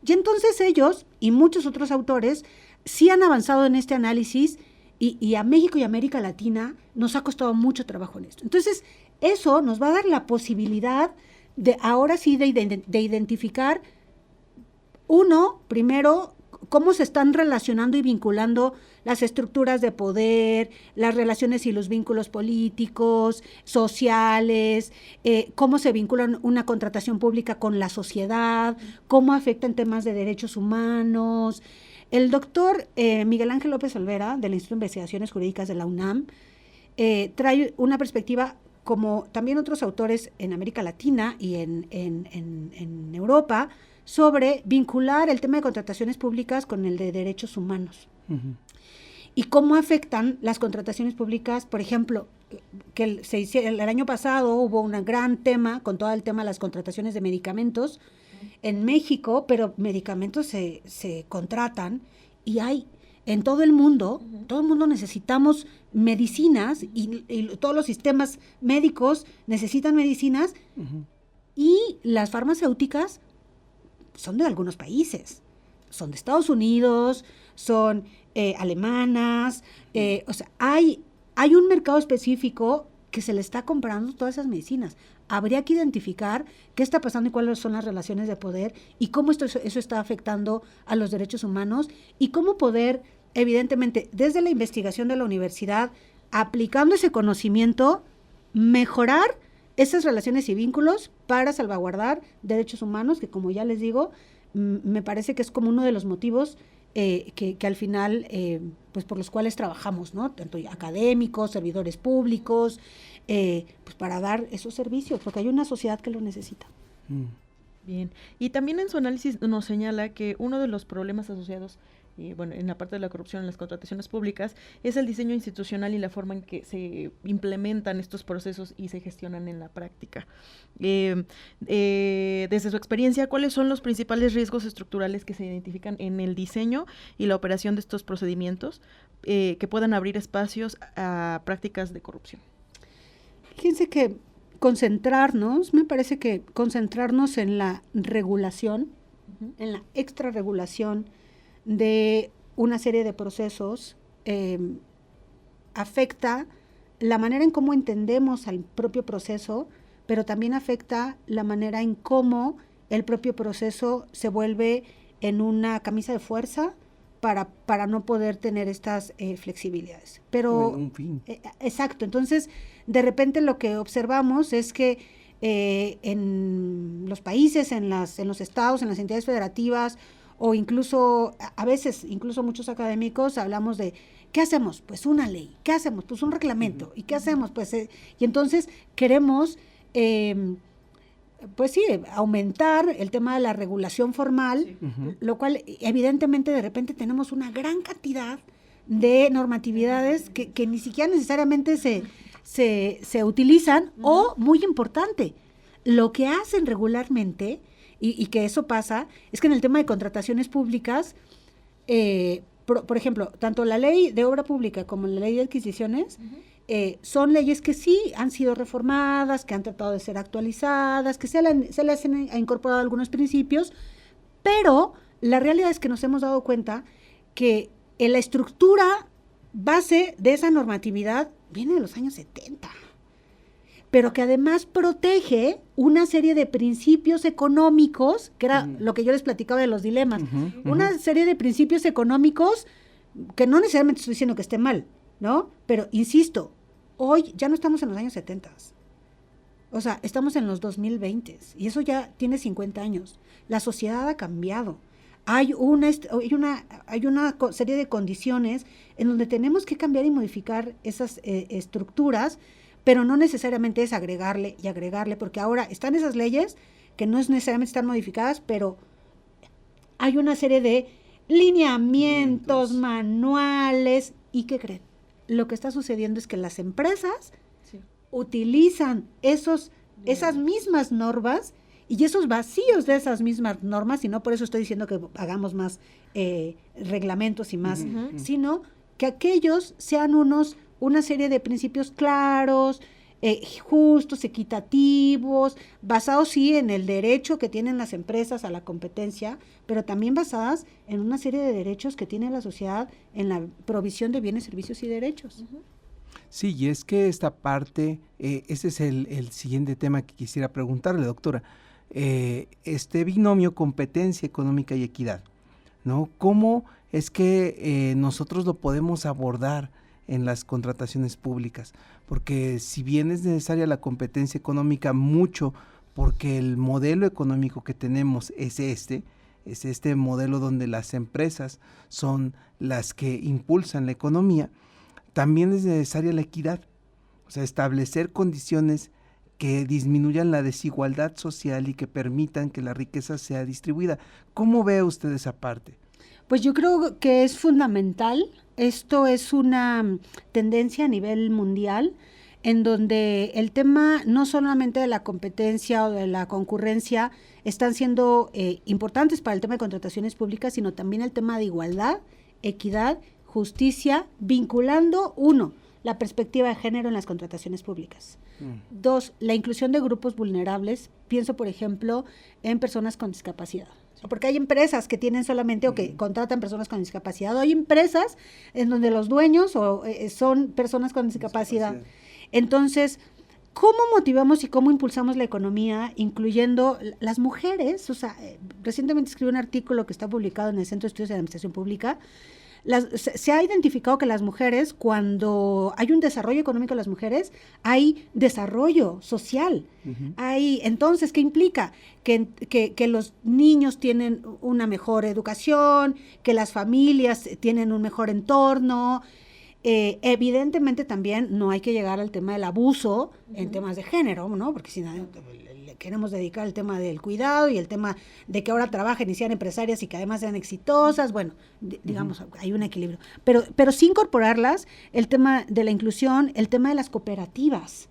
Y entonces ellos y muchos otros autores sí han avanzado en este análisis y a México y América Latina nos ha costado mucho trabajo en esto. Entonces, eso nos va a dar la posibilidad de ahora sí de identificar, primero, cómo se están relacionando y vinculando las estructuras de poder, las relaciones y los vínculos políticos, sociales, cómo se vinculan una contratación pública con la sociedad, cómo afectan temas de derechos humanos. El doctor Miguel Ángel López Olvera, del Instituto de Investigaciones Jurídicas de la UNAM, trae una perspectiva, como también otros autores en América Latina y en Europa, sobre vincular el tema de contrataciones públicas con el de derechos humanos. Y cómo afectan las contrataciones públicas, por ejemplo, que el año pasado hubo un gran tema con todo el tema de las contrataciones de medicamentos en México, pero medicamentos se contratan y hay en todo el mundo necesitamos medicinas y todos los sistemas médicos necesitan medicinas y las farmacéuticas son de algunos países, son de Estados Unidos, son alemanas, o sea, hay un mercado específico que se le está comprando todas esas medicinas. Habría que identificar qué está pasando y cuáles son las relaciones de poder y cómo eso está afectando a los derechos humanos y cómo poder evidentemente, desde la investigación de la universidad, aplicando ese conocimiento, mejorar esas relaciones y vínculos para salvaguardar derechos humanos, que como ya les digo, me parece que es como uno de los motivos que al final, pues por los cuales trabajamos, ¿no? Tanto académicos, servidores públicos, pues para dar esos servicios, porque hay una sociedad que lo necesita. Bien, y también en su análisis nos señala que uno de los problemas asociados en la parte de la corrupción en las contrataciones públicas es el diseño institucional y la forma en que se implementan estos procesos y se gestionan en la práctica. Desde su experiencia, ¿cuáles son los principales riesgos estructurales que se identifican en el diseño y la operación de estos procedimientos que puedan abrir espacios a prácticas de corrupción? Fíjense que me parece que concentrarnos en la regulación, en la extrarregulación de una serie de procesos, afecta la manera en cómo entendemos al propio proceso, pero también afecta la manera en cómo el propio proceso se vuelve en una camisa de fuerza para no poder tener estas flexibilidades. Pero, un fin. Exacto, entonces de repente lo que observamos es que en los países, en los estados, en las entidades federativas, o incluso, a veces, incluso muchos académicos hablamos de, ¿qué hacemos? Pues una ley. ¿Qué hacemos? Pues un reglamento. ¿Y qué hacemos? Pues, y entonces queremos, pues sí, aumentar el tema de la regulación formal, lo cual evidentemente de repente tenemos una gran cantidad de normatividades que ni siquiera necesariamente se utilizan, o, muy importante, lo que hacen regularmente, y que eso pasa, es que en el tema de contrataciones públicas, por ejemplo, tanto la ley de obra pública como la ley de adquisiciones, son leyes que sí han sido reformadas, que han tratado de ser actualizadas, que se les han incorporado algunos principios, pero la realidad es que nos hemos dado cuenta que la estructura base de esa normatividad viene de los años 70, pero que además protege una serie de principios económicos, que era lo que yo les platicaba de los dilemas, una serie de principios económicos que no necesariamente estoy diciendo que esté mal, ¿no? Pero, insisto, hoy ya no estamos en los años 70, o sea, estamos en los 2020, y eso ya tiene 50 años. La sociedad ha cambiado. Hay una serie de condiciones en donde tenemos que cambiar y modificar esas estructuras, pero no necesariamente es agregarle, porque ahora están esas leyes que no es necesariamente están modificadas, pero hay una serie de lineamientos, manuales, ¿y qué creen? Lo que está sucediendo es que las empresas utilizan esas mismas normas y esos vacíos de esas mismas normas, y no por eso estoy diciendo que hagamos más reglamentos y más, sino que aquellos sean una serie de principios claros, justos, equitativos, basados sí en el derecho que tienen las empresas a la competencia, pero también basadas en una serie de derechos que tiene la sociedad en la provisión de bienes, servicios y derechos. Sí, y es que esta parte, ese es el siguiente tema que quisiera preguntarle, doctora. Este binomio competencia económica y equidad, ¿no? ¿Cómo es que nosotros lo podemos abordar en las contrataciones públicas? Porque si bien es necesaria la competencia económica, mucho porque el modelo económico que tenemos es este modelo donde las empresas son las que impulsan la economía, también es necesaria la equidad, o sea, establecer condiciones que disminuyan la desigualdad social y que permitan que la riqueza sea distribuida. ¿Cómo ve usted esa parte? Pues yo creo que es fundamental. Esto es una tendencia a nivel mundial, en donde el tema no solamente de la competencia o de la concurrencia están siendo importantes para el tema de contrataciones públicas, sino también el tema de igualdad, equidad, justicia, vinculando, uno, la perspectiva de género en las contrataciones públicas. Dos, la inclusión de grupos vulnerables. Pienso, por ejemplo, en personas con discapacidad. Porque hay empresas que tienen solamente o que contratan personas con discapacidad, o hay empresas en donde los dueños son personas con discapacidad. Entonces, ¿cómo motivamos y cómo impulsamos la economía, incluyendo las mujeres? O sea, recientemente escribí un artículo que está publicado en el Centro de Estudios de Administración Pública. se ha identificado que las mujeres, cuando hay un desarrollo económico de las mujeres, hay desarrollo social. Entonces, ¿qué implica? Que los niños tienen una mejor educación, que las familias tienen un mejor entorno. Evidentemente también no hay que llegar al tema del abuso en temas de género, ¿no? Porque si no, le queremos dedicar el tema del cuidado y el tema de que ahora trabajen y sean empresarias y que además sean exitosas, bueno, digamos, hay un equilibrio. Pero sí incorporarlas, el tema de la inclusión, el tema de las cooperativas.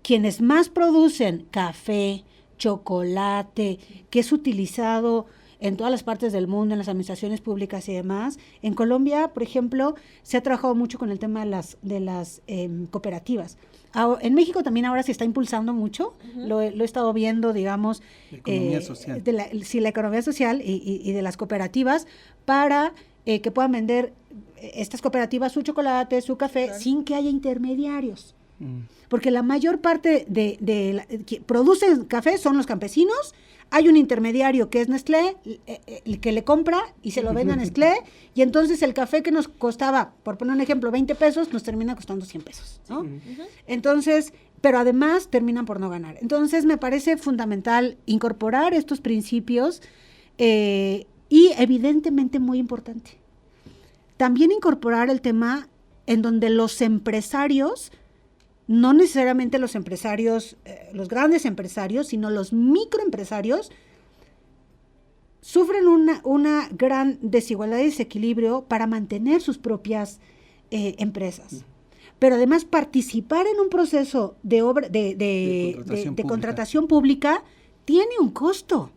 Quienes más producen café, chocolate, que es utilizado en todas las partes del mundo, en las administraciones públicas y demás. En Colombia, por ejemplo, se ha trabajado mucho con el tema de las cooperativas. En México también ahora se está impulsando mucho, lo he estado viendo, digamos, la economía social. La economía social y de las cooperativas para que puedan vender estas cooperativas su chocolate, su café, sin que haya intermediarios. Porque la mayor parte que producen café son los campesinos. Hay un intermediario que es Nestlé, el que le compra y se lo vende a Nestlé, y entonces el café que nos costaba, por poner un ejemplo, 20 pesos, nos termina costando 100 pesos, ¿no? Entonces, pero además terminan por no ganar. Entonces, me parece fundamental incorporar estos principios y evidentemente muy importante, también incorporar el tema en donde los empresarios, no necesariamente los empresarios, los grandes empresarios, sino los microempresarios, sufren una gran desigualdad y desequilibrio para mantener sus propias empresas. Pero además participar en un proceso de contratación pública tiene un costo.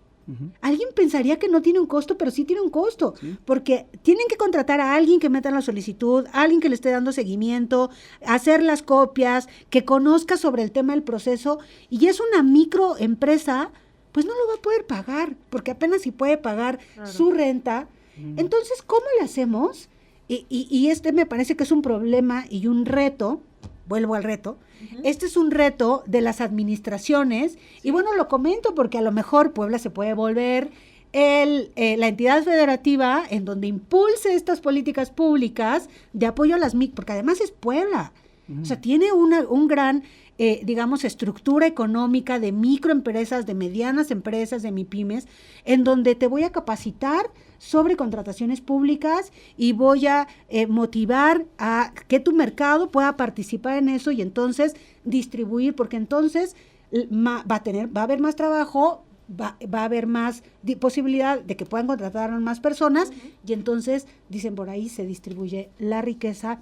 Alguien pensaría que no tiene un costo, pero sí tiene un costo, porque tienen que contratar a alguien que meta la solicitud, a alguien que le esté dando seguimiento, hacer las copias, que conozca sobre el tema del proceso, y es una microempresa, pues no lo va a poder pagar, porque apenas si puede pagar su renta. Entonces, ¿cómo le hacemos? Y este me parece que es un problema y un reto. Vuelvo al reto. Este es un reto de las administraciones, y bueno, lo comento porque a lo mejor Puebla se puede volver la entidad federativa en donde impulse estas políticas públicas de apoyo a las micro, porque además es Puebla. O sea, tiene un gran, digamos, estructura económica de microempresas, de medianas empresas, de MIPYMES, en donde te voy a capacitar sobre contrataciones públicas y voy a motivar a que tu mercado pueda participar en eso y entonces distribuir, porque entonces va a haber más trabajo, va a haber más posibilidad de que puedan contratar a más personas, y entonces, dicen por ahí, se distribuye la riqueza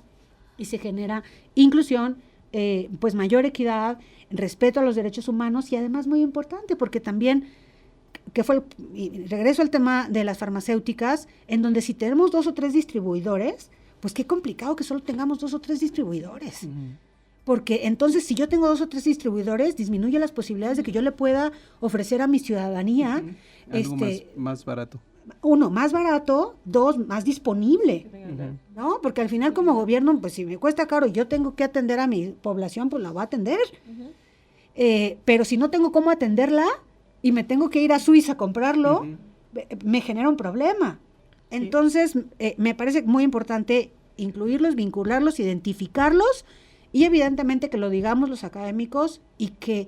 y se genera inclusión, pues mayor equidad, respeto a los derechos humanos, y además muy importante, porque también, y regreso al tema de las farmacéuticas, en donde si tenemos 2 o 3 distribuidores, pues qué complicado que solo tengamos 2 o 3 distribuidores. Porque entonces, si yo tengo 2 o 3 distribuidores, disminuye las posibilidades de que yo le pueda ofrecer a mi ciudadanía algo más barato. 1, más barato, 2, más disponible, ¿no? Porque al final, como gobierno, pues si me cuesta caro y yo tengo que atender a mi población, pues la voy a atender. Pero si no tengo cómo atenderla y me tengo que ir a Suiza a comprarlo, me genera un problema. Entonces, me parece muy importante incluirlos, vincularlos, identificarlos, y evidentemente que lo digamos los académicos y que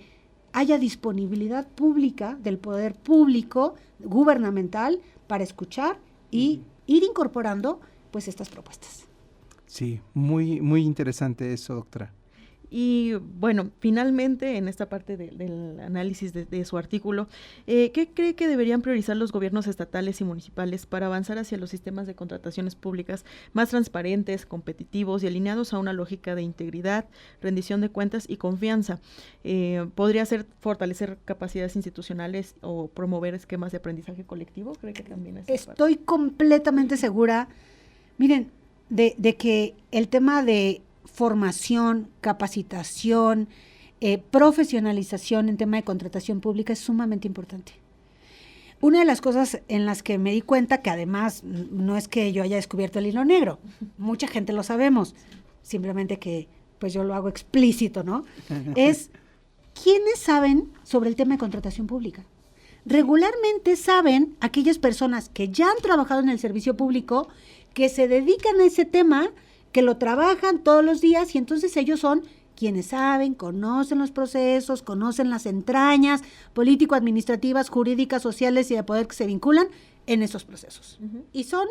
haya disponibilidad pública del poder público, gubernamental, para escuchar y ir incorporando pues estas propuestas. Sí, muy, muy interesante eso, doctora. Y bueno, finalmente, en esta parte del análisis de su artículo, ¿qué cree que deberían priorizar los gobiernos estatales y municipales para avanzar hacia los sistemas de contrataciones públicas más transparentes, competitivos y alineados a una lógica de integridad, rendición de cuentas y confianza? ¿Podría ser fortalecer capacidades institucionales o promover esquemas de aprendizaje colectivo? ¿Cree que también es Estoy completamente segura, miren, de que el tema de formación, capacitación, profesionalización en tema de contratación pública es sumamente importante. Una de las cosas en las que me di cuenta, que además no es que yo haya descubierto el hilo negro, mucha gente lo sabemos, simplemente que pues yo lo hago explícito, ¿no? Es ¿quiénes saben sobre el tema de contratación pública? Regularmente saben aquellas personas que ya han trabajado en el servicio público, que se dedican a ese tema, que lo trabajan todos los días y entonces ellos son quienes saben, conocen los procesos, conocen las entrañas político-administrativas, jurídicas, sociales y de poder que se vinculan en esos procesos. Y son,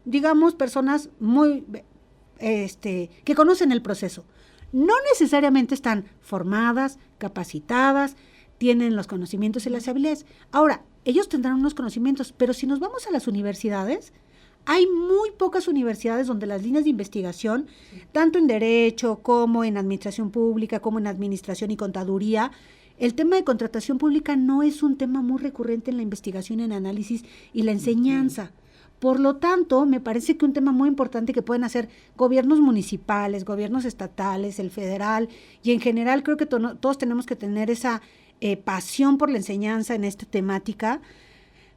digamos, personas muy, que conocen el proceso. No necesariamente están formadas, capacitadas, tienen los conocimientos y las habilidades. Ahora, ellos tendrán unos conocimientos, pero si nos vamos a las universidades, hay muy pocas universidades donde las líneas de investigación, tanto en derecho como en administración pública, como en administración y contaduría, el tema de contratación pública no es un tema muy recurrente en la investigación, en análisis y la enseñanza. Por lo tanto, me parece que un tema muy importante que pueden hacer gobiernos municipales, gobiernos estatales, el federal, y en general creo que todos tenemos que tener esa pasión por la enseñanza en esta temática,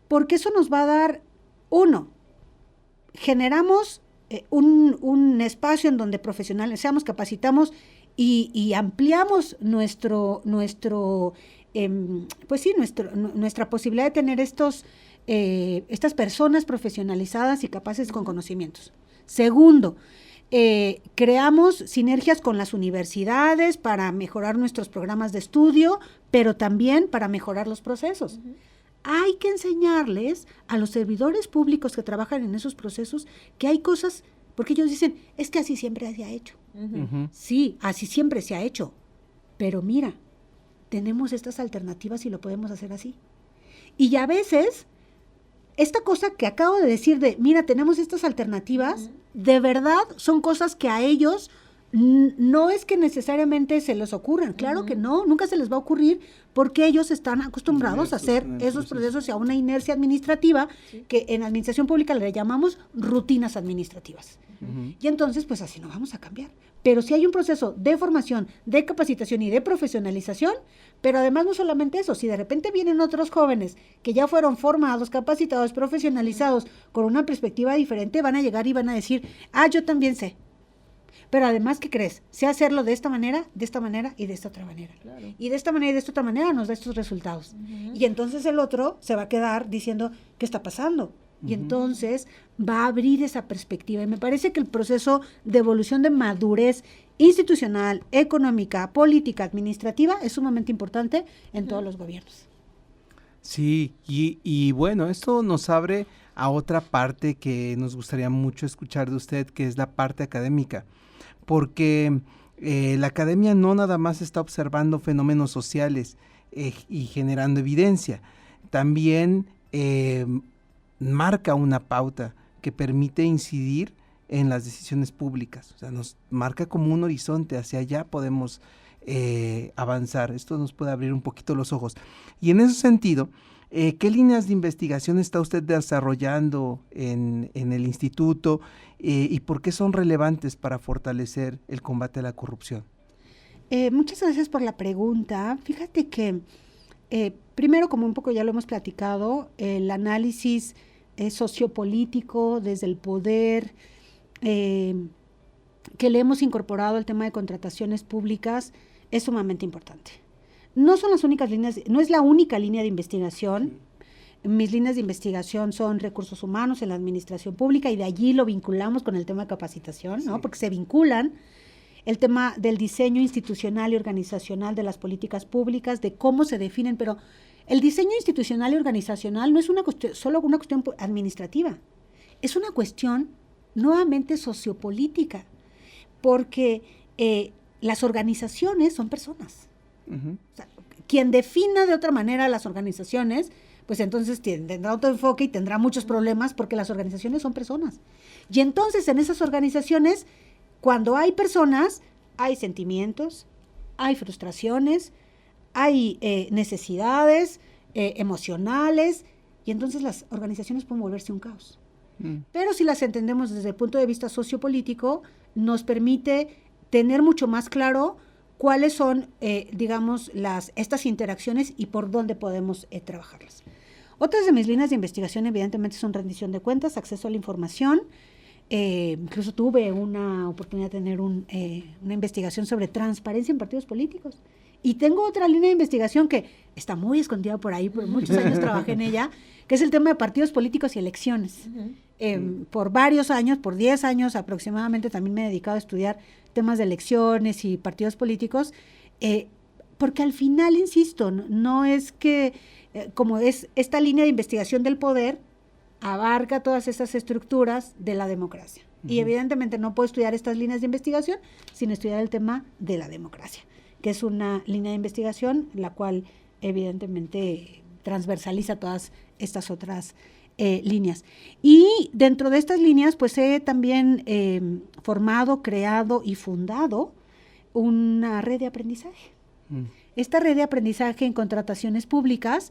porque eso nos va a dar, generamos un espacio en donde profesionalizamos, capacitamos y ampliamos nuestra posibilidad de tener estas personas profesionalizadas y capaces con conocimientos. Segundo, creamos sinergias con las universidades para mejorar nuestros programas de estudio, pero también para mejorar los procesos. Hay que enseñarles a los servidores públicos que trabajan en esos procesos que hay cosas, porque ellos dicen, es que así siempre se ha hecho. Sí, así siempre se ha hecho, pero mira, tenemos estas alternativas y lo podemos hacer así. Y a veces, esta cosa que acabo de decir de, mira, tenemos estas alternativas, de verdad son cosas que a ellos no es que necesariamente se les ocurran, claro que no, nunca se les va a ocurrir porque ellos están acostumbrados a hacer esos procesos y a una inercia administrativa que en administración pública le llamamos rutinas administrativas. Y entonces, pues así no vamos a cambiar. Pero si hay un proceso de formación, de capacitación y de profesionalización, pero además no solamente eso, si de repente vienen otros jóvenes que ya fueron formados, capacitados, profesionalizados, con una perspectiva diferente, van a llegar y van a decir, yo también sé. Pero además, ¿qué crees? Sé hacerlo de esta manera y de esta otra manera. Claro. Y de esta manera y de esta otra manera nos da estos resultados. Y entonces el otro se va a quedar diciendo, ¿qué está pasando? Y entonces va a abrir esa perspectiva. Y me parece que el proceso de evolución de madurez institucional, económica, política, administrativa es sumamente importante en todos los gobiernos. Sí, y bueno, esto nos abre a otra parte que nos gustaría mucho escuchar de usted, que es la parte académica. Porque la academia no nada más está observando fenómenos sociales y generando evidencia, también marca una pauta que permite incidir en las decisiones públicas, o sea, nos marca como un horizonte, hacia allá podemos avanzar, esto nos puede abrir un poquito los ojos. Y en ese sentido, ¿qué líneas de investigación está usted desarrollando en el instituto y por qué son relevantes para fortalecer el combate a la corrupción? Muchas gracias por la pregunta. Fíjate que primero, como un poco ya lo hemos platicado, el análisis sociopolítico desde el poder, que le hemos incorporado al tema de contrataciones públicas, es sumamente importante. No son las únicas líneas, no es la única línea de investigación. Mis líneas de investigación son recursos humanos en la administración pública y de allí lo vinculamos con el tema de capacitación, ¿no? Porque se vinculan el tema del diseño institucional y organizacional de las políticas públicas, de cómo se definen, pero el diseño institucional y organizacional no es solo una cuestión administrativa, es una cuestión nuevamente sociopolítica, porque las organizaciones son personas. O sea, quien defina de otra manera las organizaciones, pues entonces tendrá otro enfoque y tendrá muchos problemas porque las organizaciones son personas. Y entonces en esas organizaciones, cuando hay personas, hay sentimientos, hay frustraciones, hay necesidades emocionales, y entonces las organizaciones pueden volverse un caos. Pero si las entendemos desde el punto de vista sociopolítico, nos permite tener mucho más claro cuáles son, digamos, estas interacciones y por dónde podemos trabajarlas. Otras de mis líneas de investigación, evidentemente, son rendición de cuentas, acceso a la información. Incluso tuve una oportunidad de tener una investigación sobre transparencia en partidos políticos. Y tengo otra línea de investigación que está muy escondida por ahí, por muchos años trabajé en ella, que es el tema de partidos políticos y elecciones. por varios años, por 10 años aproximadamente, también me he dedicado a estudiar temas de elecciones y partidos políticos, porque al final, insisto, no es que, como es esta línea de investigación del poder, abarca todas esas estructuras de la democracia. Y evidentemente no puedo estudiar estas líneas de investigación sin estudiar el tema de la democracia, que es una línea de investigación la cual evidentemente transversaliza todas estas otras líneas. Y dentro de estas líneas, pues he también formado, creado y fundado una red de aprendizaje. Esta red de aprendizaje en contrataciones públicas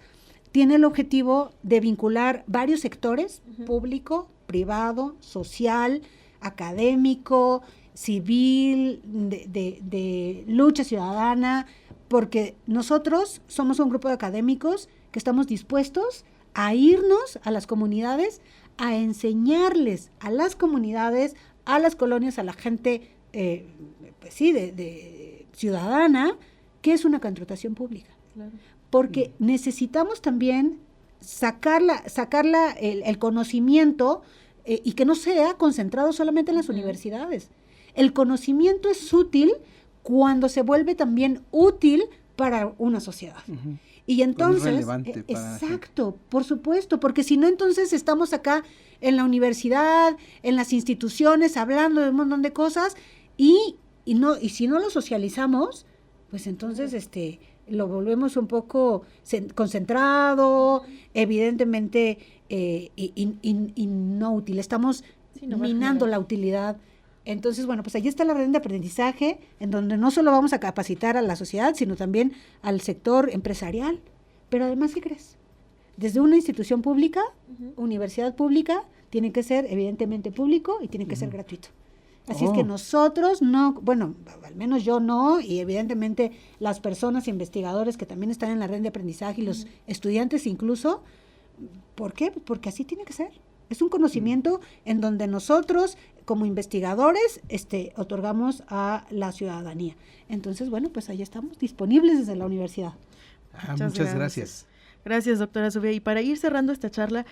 tiene el objetivo de vincular varios sectores, público, privado, social, académico, civil, de lucha ciudadana, porque nosotros somos un grupo de académicos que estamos dispuestos a irnos a las comunidades, a enseñarles a las comunidades, a las colonias, a la gente, pues sí, de ciudadana, qué es una contratación pública. Claro. Porque necesitamos también sacarla el conocimiento y que no sea concentrado solamente en las universidades. El conocimiento es útil cuando se vuelve también útil para una sociedad. Y entonces, es relevante para exacto, por supuesto, porque si no, entonces estamos acá en la universidad, en las instituciones, hablando de un montón de cosas, y si no lo socializamos, pues entonces lo volvemos un poco concentrado, evidentemente inútil, estamos minando la utilidad. Entonces, bueno, pues allí está la red de aprendizaje, en donde no solo vamos a capacitar a la sociedad, sino también al sector empresarial. Pero además, ¿qué crees? Desde una institución pública, universidad pública, tiene que ser evidentemente público y tiene que ser gratuito. Así es que nosotros no, bueno, al menos yo no, y evidentemente las personas investigadores que también están en la red de aprendizaje y los estudiantes incluso, ¿por qué? Porque así tiene que ser. Es un conocimiento en donde nosotros, como investigadores, otorgamos a la ciudadanía. Entonces, bueno, pues ahí estamos, disponibles desde la universidad. Muchas gracias. Gracias, doctora Sofía. Y para ir cerrando esta charla,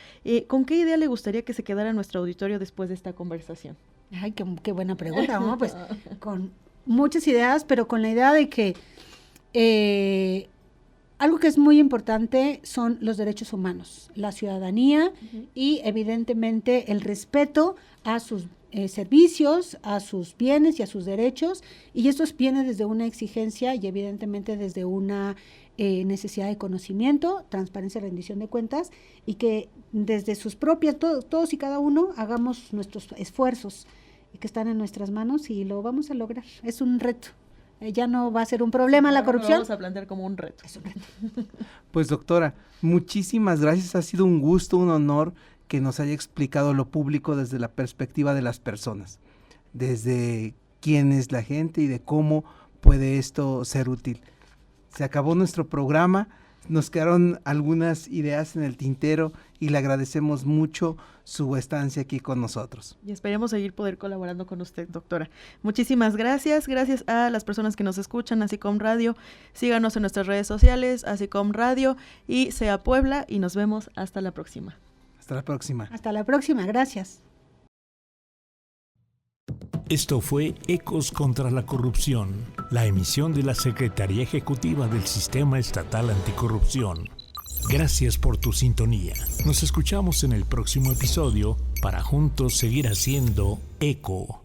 ¿con qué idea le gustaría que se quedara nuestro auditorio después de esta conversación? Ay, qué buena pregunta, ¿no? Pues con muchas ideas, pero con la idea de que algo que es muy importante son los derechos humanos, la ciudadanía y evidentemente el respeto a sus servicios, a sus bienes y a sus derechos, y esto viene desde una exigencia y evidentemente desde una necesidad de conocimiento, transparencia, rendición de cuentas, y que desde sus propias, todos y cada uno hagamos nuestros esfuerzos que están en nuestras manos y lo vamos a lograr. Es un reto. Ya no va a ser un problema la corrupción. Lo vamos a plantear como un reto. Es un reto. Pues doctora, muchísimas gracias. Ha sido un gusto, un honor que nos haya explicado lo público desde la perspectiva de las personas, desde quién es la gente y de cómo puede esto ser útil. Se acabó nuestro programa, nos quedaron algunas ideas en el tintero y le agradecemos mucho su estancia aquí con nosotros. Y esperemos seguir poder colaborando con usted, doctora. Muchísimas gracias. Gracias a las personas que nos escuchan, Asicom Radio. Síganos en nuestras redes sociales, Asicom Radio y Sea Puebla, y nos vemos hasta la próxima. Hasta la próxima. Hasta la próxima, gracias. Esto fue Ecos contra la Corrupción, la emisión de la Secretaría Ejecutiva del Sistema Estatal Anticorrupción. Gracias por tu sintonía. Nos escuchamos en el próximo episodio para juntos seguir haciendo eco.